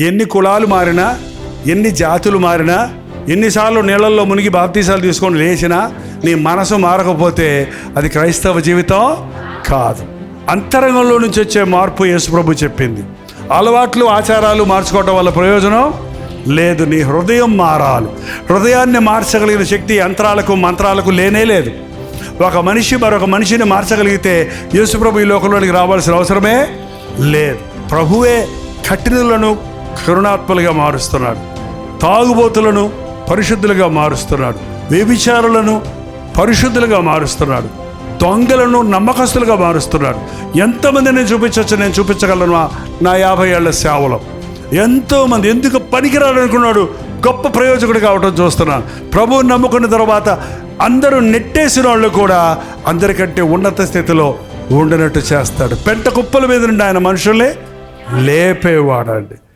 ఎన్ని కులాలు మారినా, ఎన్ని జాతులు మారినా, ఎన్నిసార్లు నీళ్ళల్లో మునిగి బాప్తీసాలు తీసుకొని లేచినా నీ మనసు మారకపోతే అది క్రైస్తవ జీవితం కాదు. అంతరంగంలో నుంచి వచ్చే మార్పు యేసుప్రభు చెప్పింది. అలవాట్లు, ఆచారాలు మార్చుకోవటం వల్ల ప్రయోజనం లేదు. నీ హృదయం మారాలి. హృదయాన్ని మార్చగలిగిన శక్తి యంత్రాలకు, మంత్రాలకు లేనే లేదు. ఒక మనిషి మరొక మనిషిని మార్చగలిగితే యేసుప్రభు ఈ లోకంలోనికి రావాల్సిన అవసరమే లేదు. ప్రభువే కఠినులను కరుణాత్మలుగా మారుస్తున్నాడు, తాగుబోతులను పరిశుద్ధులుగా మారుస్తున్నాడు, వ్యభిచారులను పరిశుద్ధులుగా మారుస్తున్నాడు, దొంగలను నమ్మకస్తులుగా మారుస్తున్నాడు. ఎంతమందిని చూపించవచ్చు? నేను చూపించగలను నా 50 ఏళ్ల సేవలో. ఎంతోమంది ఎందుకు పనికిరాలనుకున్నాడు గొప్ప ప్రయోజకుడు కావటం చూస్తున్నాను. ప్రభువుని నమ్ముకున్న తర్వాత అందరూ నెట్టేసిన వాళ్ళు కూడా అందరికంటే ఉన్నత స్థితిలో ఉండినట్టు చేస్తాడు. పెంట కుప్పల మీద నుండి ఆయన మనుషుల్ని లేపేవాడండి.